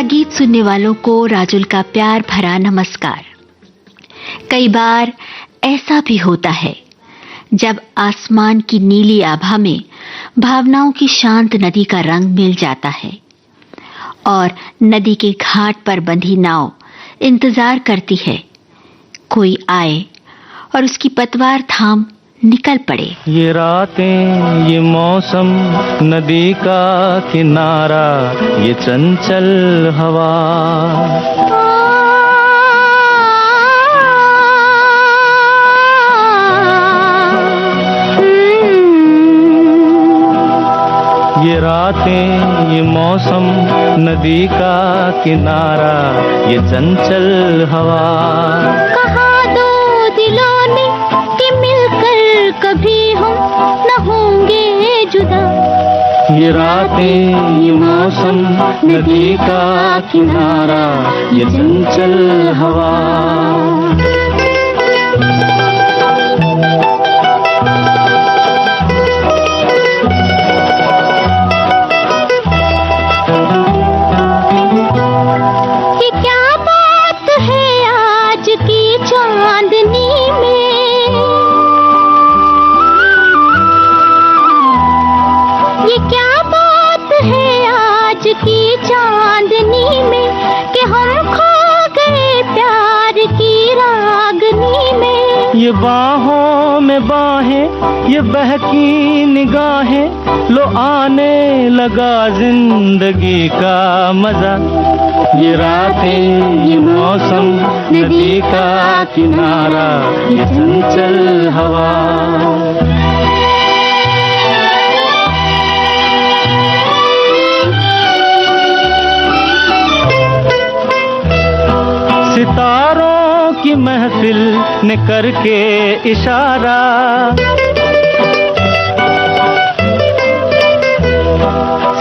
गीत सुनने वालों को राजुल का प्यार भरा नमस्कार। कई बार ऐसा भी होता है जब आसमान की नीली आभा में भावनाओं की शांत नदी का रंग मिल जाता है और नदी के घाट पर बंधी नाव इंतजार करती है कोई आए और उसकी पतवार थाम निकल पड़े। ये रातें, ये मौसम, नदी का किनारा, ये चंचल हवा, ये रातें, ये मौसम, नदी का किनारा, ये चंचल हवा। कहा दो दिलों ने कि मिलकर कभी हम न होंगे जुदा। ये रातें, ये मौसम, नदी का किनारा, ये चंचल हवा। की चांदनी में कि हम खो गए प्यार की रागनी में। ये बाहों में बाहें, ये बहकी निगाहें, लो आने लगा जिंदगी का मजा। ये रातें, ये मौसम, नदी का किनारा, ये चंचल हवा। सितारों की महफिल ने करके इशारा,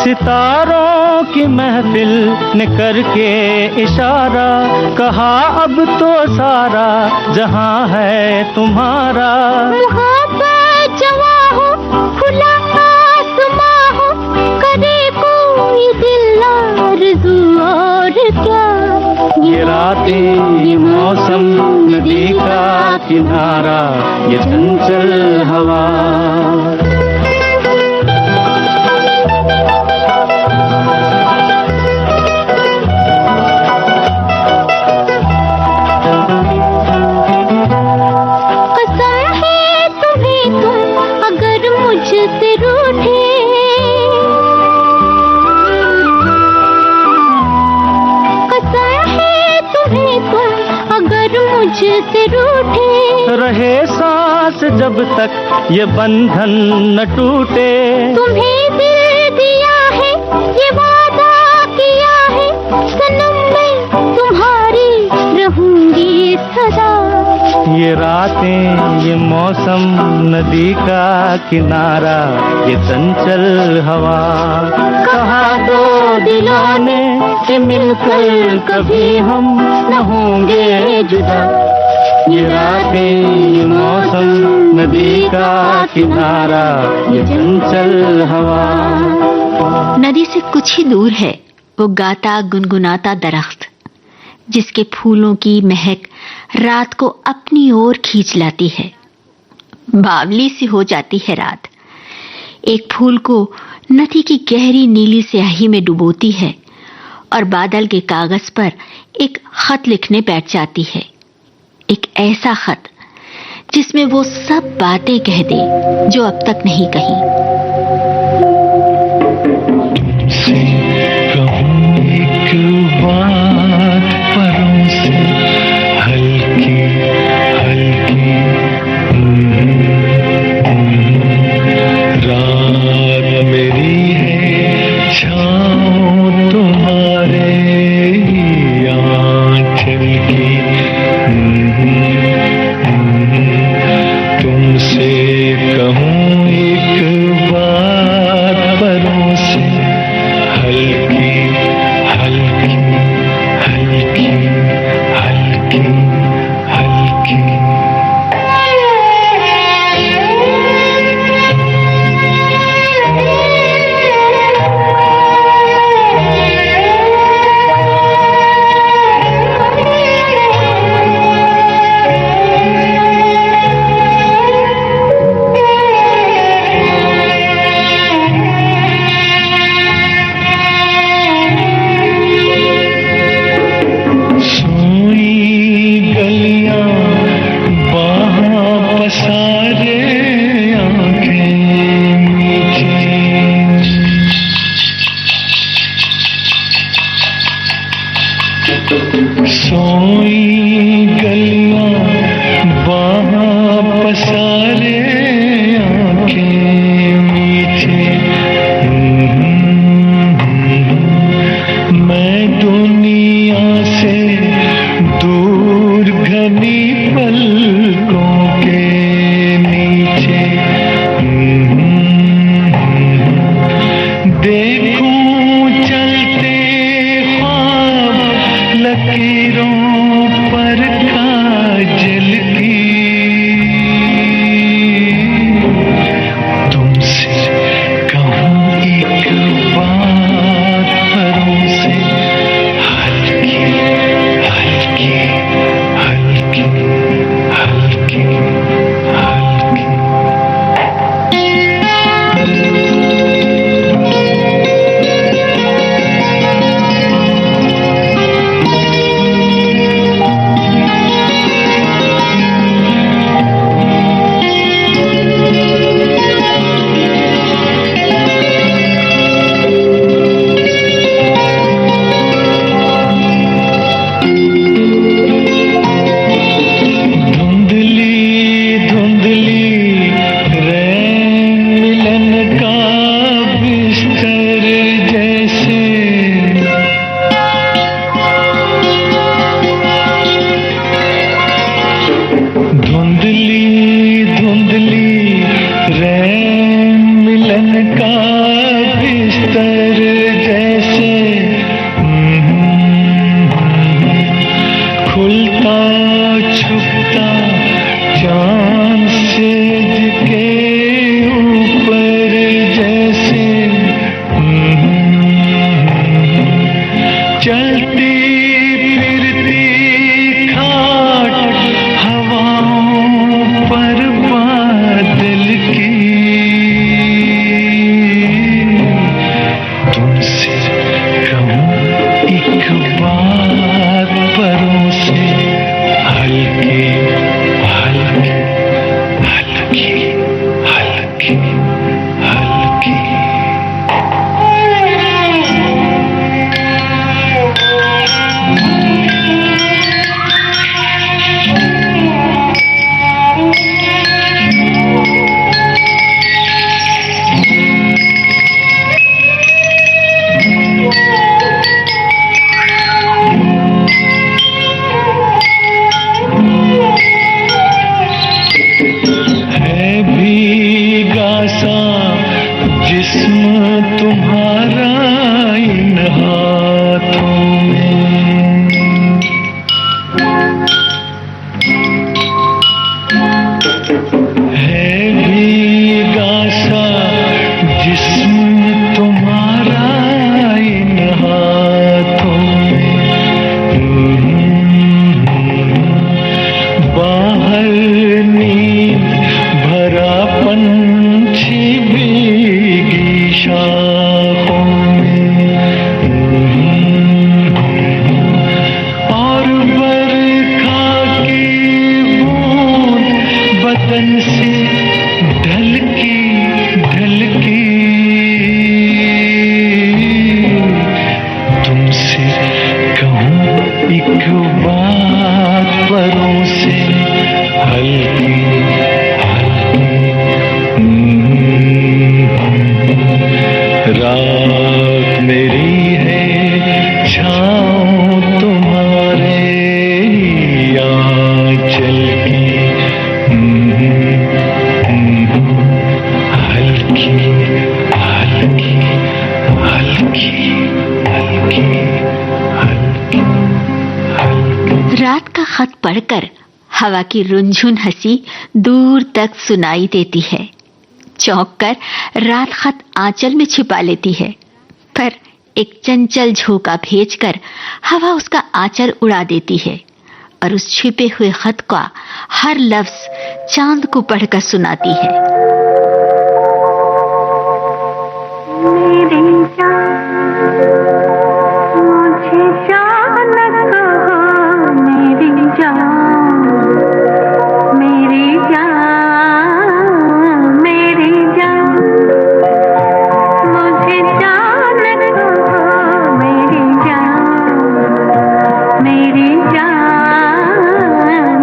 सितारों की महफिल ने करके इशारा, कहा अब तो सारा जहां है तुम्हारा। मोहब्बत जवां हो, खुला आसमां हो, करे कोई दिल आरज़ू और क्या। ये रातें, ये मौसम, नदी का किनारा, ये चंचल हवा। कसम है तुम्हें तुम अगर मुझसे रूठे, अगर मुझसे रूठे, रहे सांस जब तक ये बंधन न टूटे। तुम्हें दिल दिया है, ये वादा किया है, सनम मैं तुम्हारी रहूंगी सदा। ये रातें, ये मौसम, नदी का किनारा, ये चंचल हवा। कहा दो दिलों ने कि मिलकर कभी हम न होंगे जुदा। ये रातें, ये मौसम, नदी का किनारा, ये चंचल हवा। नदी से कुछ ही दूर है वो गाता गुनगुनाता दरख्त, जिसके फूलों की महक रात को अपनी ओर खींच लाती है। बावली सी हो जाती है रात, एक फूल को नदी की गहरी नीली स्याही में डुबोती है और बादल के कागज पर एक खत लिखने बैठ जाती है। एक ऐसा खत जिसमें वो सब बातें कह दे जो अब तक नहीं कही। तुमसे कहूँ एक बात दुनिया से दूर घनी पलकों के नीचे देखूं चलते ख्वाब लकीरों पर काजल की तुमसे कहूं एक बात परों से हल्की हल्की हल्की हल्की हल्की पढ़कर हवा की रुंझुन हंसी दूर तक सुनाई देती है। चौंक कर रात खत आंचल में छिपा लेती है, पर एक चंचल झोंका भेजकर हवा उसका आंचल उड़ा देती है और उस छिपे हुए खत का हर लफ्ज चांद को पढ़कर सुनाती है। मेरी जान मुझे जान कहो, मेरी जान मेरी जान मेरी जान मुझे जान कहो, मेरी जान मेरी जान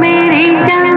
मेरी जान।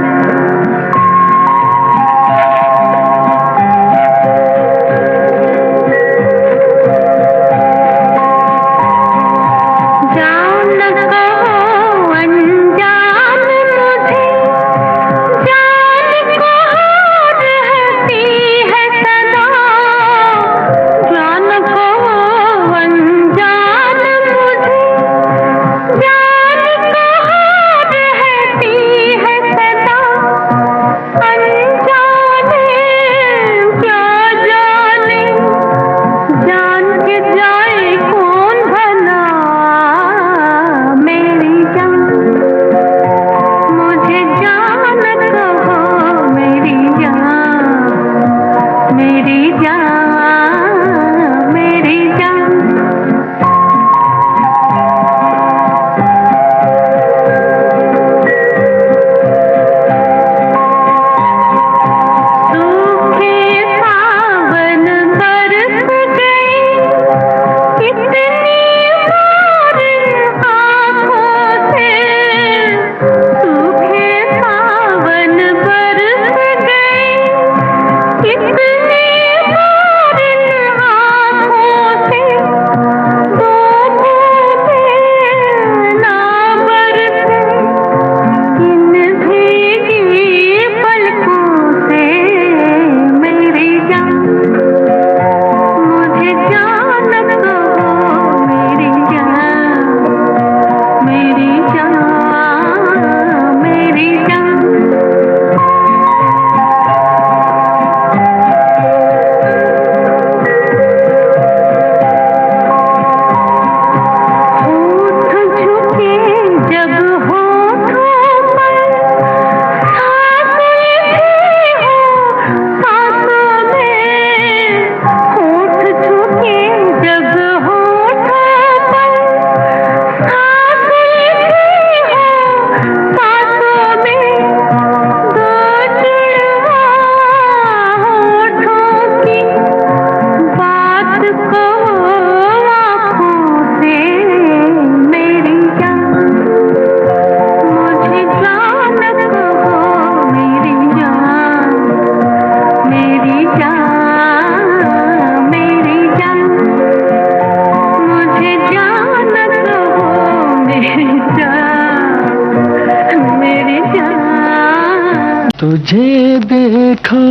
तुझे देखा,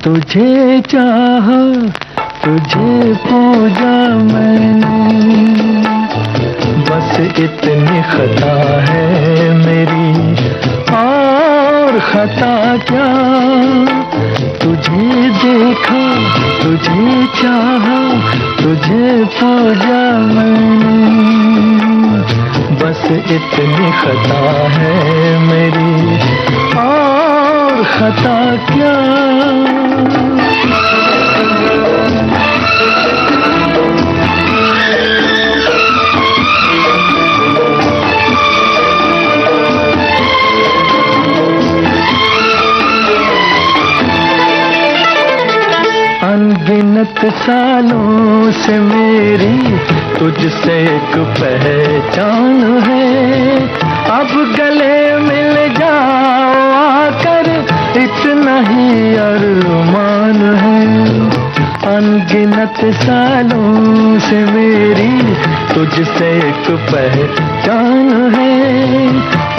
तुझे चाहा, तुझे पूजा मैंने, बस इतनी खता है मेरी, और खता क्या। तुझे देखा, तुझे चाहा, तुझे पूजा मैंने, बस इतनी खता है मेरी, और खता क्या। अनगिनत सालों से मेरी तुझसे एक पहचान है, अब गले मिल जाओ आकर इतना ही अरमान है। अनगिनत सालों से मेरी तुझसे एक पहचान है,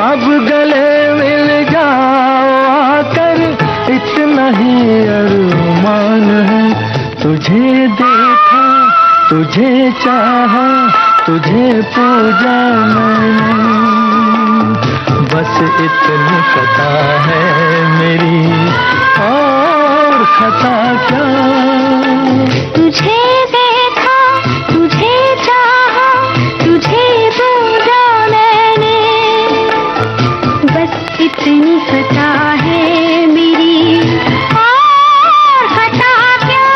अब गले मिल जाओ आकर इतना ही अरमान है। तुझे देखा, तुझे चाहा, तुझे पूजा मैंने, बस इतनी खता है मेरी, और खता क्या। तुझे देखा, तुझे चाहा, तुझे पूजा मैंने, बस इतनी खता है मेरी, और खता क्या।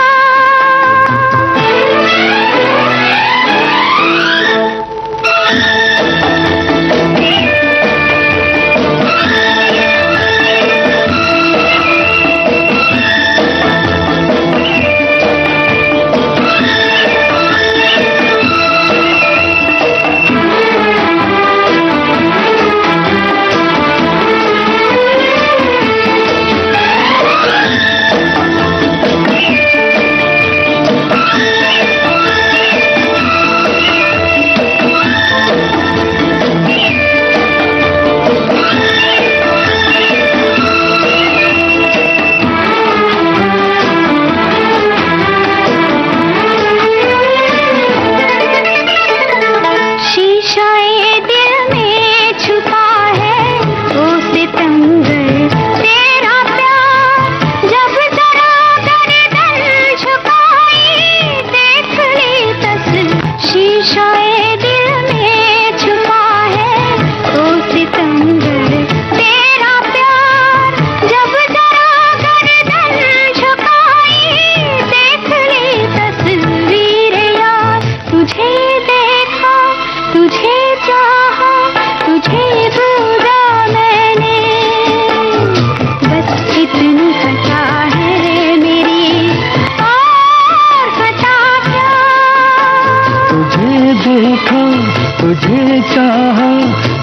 तुझे चाहा,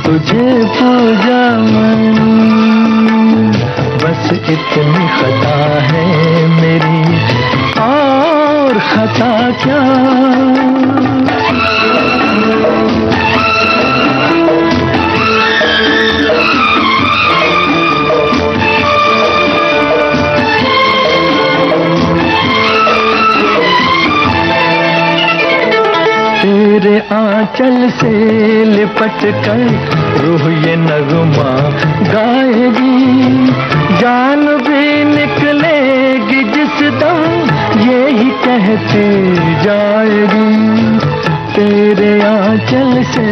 तुझे पूजा मैंने, बस इतनी खता है मेरी, और खता क्या। तेरे आंचल से लिपट कर रूह ये नगमा गाएगी, जान भी निकलेगी जिस दम यही कहते जाएगी। तेरे आंचल से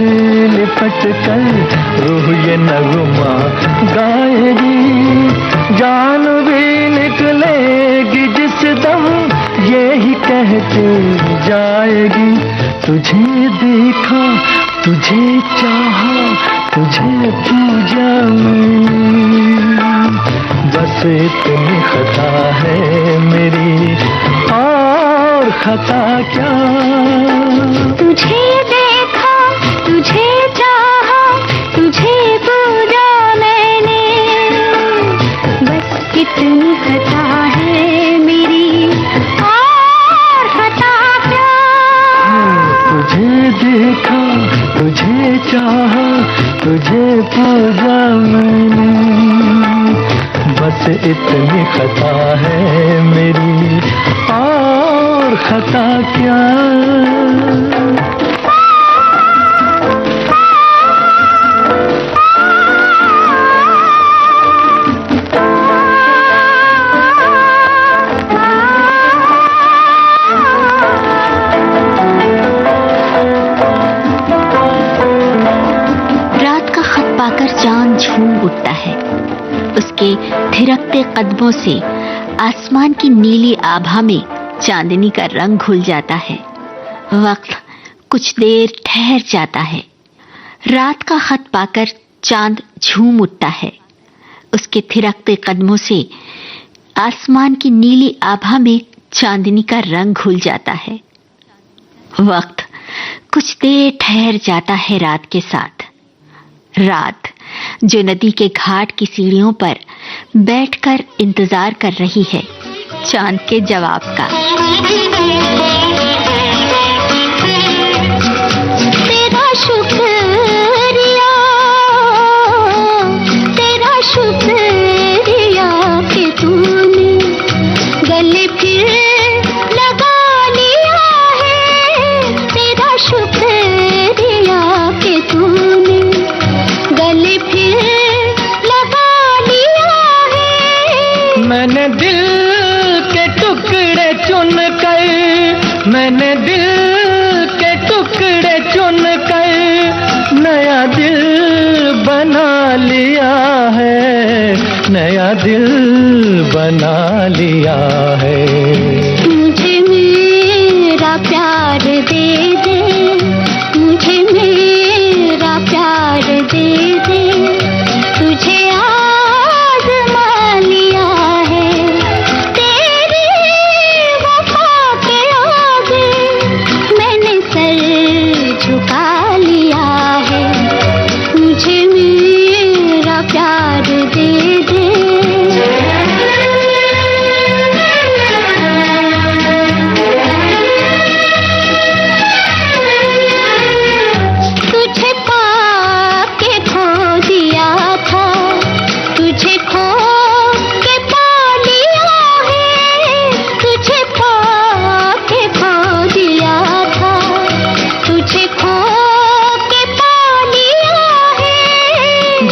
लिपट कर रूह ये नगमा गाएगी, जान भी निकलेगी जिस दम यही कहते जाएगी। तुझे देखा, तुझे चाहा, तुझे पूजा मैंने, बस इतनी खता है मेरी, और खता क्या। तुझे देखा, तुझे चाहा, तुझे पूजा मैंने, बस इतनी खता है मेरी, और खता क्या। तुझे देखा, तुझे चाहा, तुझे पूजा मैंने, बस इतनी खता है मेरी, और खता क्या। चांद झूम उठता है। उसके थिरकते कदमों से आसमान की नीली आभा में चांदनी का रंग घुल जाता है। वक्त कुछ देर ठहर जाता है। रात का खत पाकर चांद झूम उठता है। उसके थिरकते कदमों से आसमान की नीली आभा में चांदनी का रंग घुल जाता है। वक्त कुछ देर ठहर जाता है रात के साथ। रात जो नदी के घाट की सीढ़ियों पर बैठकर इंतजार कर रही है चांद के जवाब का। तेरा शुक्रिया कि तूने गले फिर लगा लिया है। तेरा शुक्रिया कि तूने गले फिर लगा लिया है। मैंने दिल के टुकड़े चुन कर, मैंने दिल के टुकड़े चुन कर नया दिल बना लिया है, नया दिल बना लिया है। मुझे मेरा प्यार दे दे, मुझे मेरा प्यार दे दे। तुझे आज़मा लिया है, तेरी वफा के आगे मैंने सर झुका लिया है। मुझे मेरा प्यार दे दे। तुझे पाके खो दिया था, तुझे खो के पा लिया है। तुझे पाके खो दिया था, तुझे खो के पा लिया है।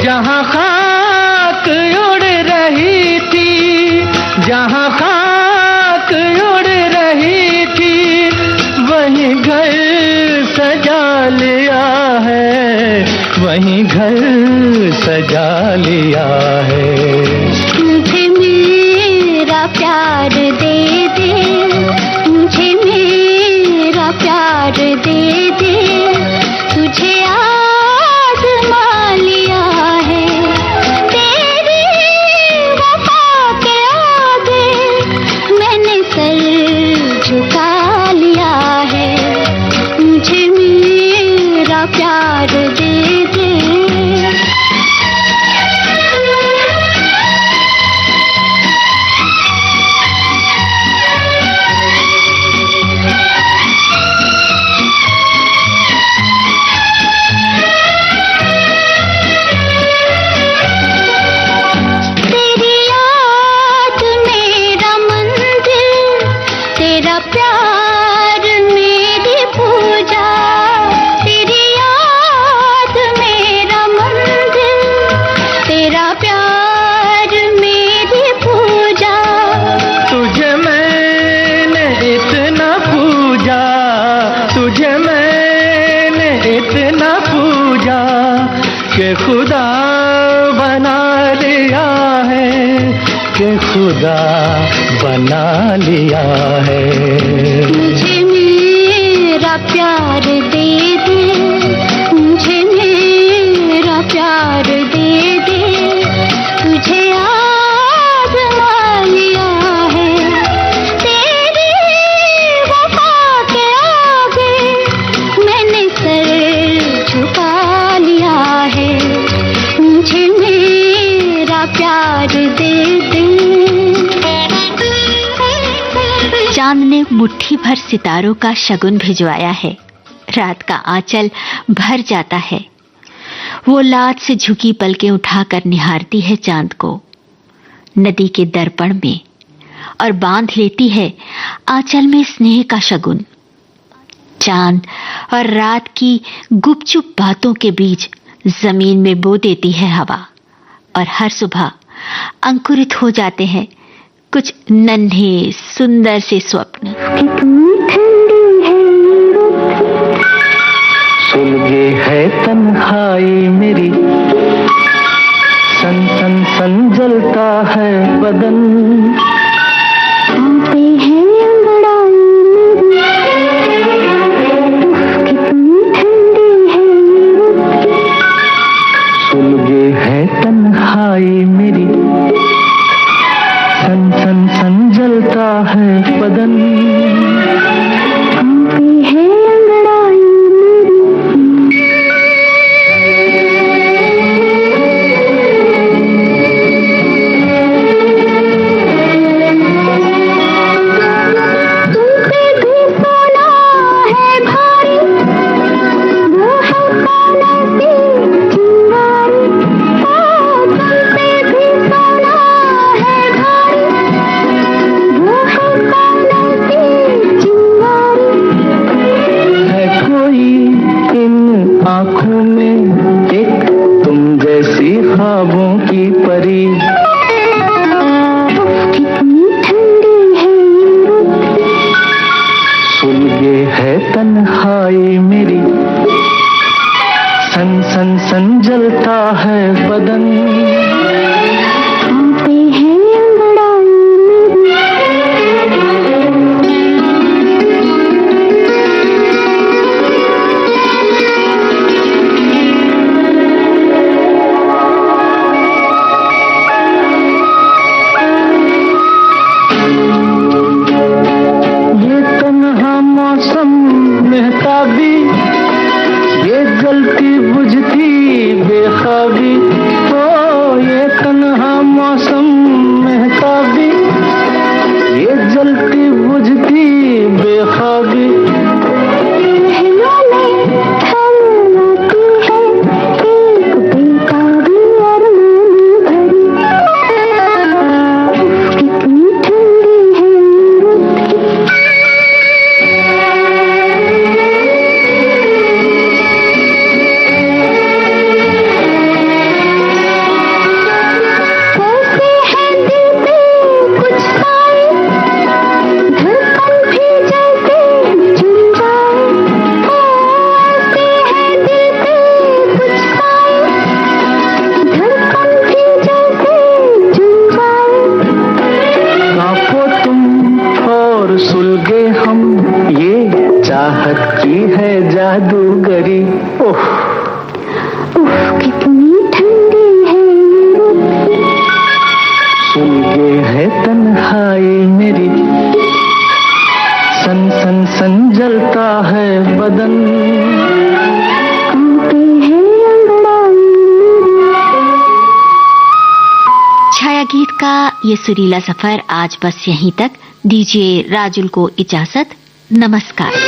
जहाँ खाक उड़ रही थी, जहाँ खाक उड़ रही थी, वहीं घर सजा लिया है, वहीं घर सजा लिया है। मुझे मेरा प्यार दे दे, मुझे मेरा प्यार दे दे। तुझे आज़मा लिया है, तेरी वफा के आगे मैंने सर झुका लिया है। मुझे मेरा प्यार दे दे। तेरी याद मेरा मंदिर, तेरा प्यार मेरी पूजा। तेरी याद मेरा मंदिर, तेरा प्यार मेरी पूजा। तुझे मैंने इतना पूजा, तुझे मैंने इतना पूजा कि खुदा बना लिया है, कि खुदा बना लिया है। मुझे मेरा प्यार दे दे, मुझे मेरा प्यार दे दे। तुझे आज़मा लिया है, तेरी वफा के आगे मैंने सर झुका लिया है। मुझे मेरा प्यार दे दे। चांद ने मुट्ठी भर सितारों का शगुन भिजवाया है। रात का आंचल भर जाता है। वो लाज से झुकी पलकें उठाकर निहारती है चांद को। नदी के दर्पण में और बांध लेती है आंचल में स्नेह का शगुन। चांद और रात की गुपचुप बातों के बीच जमीन में बो देती है हवा, और हर सुबह अंकुरित हो जाते हैं कुछ नन्हे सुंदर से स्वप्न। सुलगे है तन्हाई मेरी, सन सन सन जलता है बदन। सुलगे है तन्हाई मेरी, सन सन सन जलता है बदन। आँखों में एक तुम जैसी ख्वाबों की परी। कितनी ठंडी है सुलगे है तन्हाई मेरी, सन सन सन जलता है बदन। महताबी ये जलती बुझती बेखाबी, ओ ये तन्हा मौसम महताबी ये जलती बुझती बेखाबी। सुलगे हम ये चाहत की है जादूगरी। ओह कितनी ठंडी है सुलगे है तन्हाई मेरी, सन सन सन जलता है बदन। छाया गीत का ये सुरीला सफर आज बस यहीं तक। दीजिए राजुल को इजाजत। नमस्कार।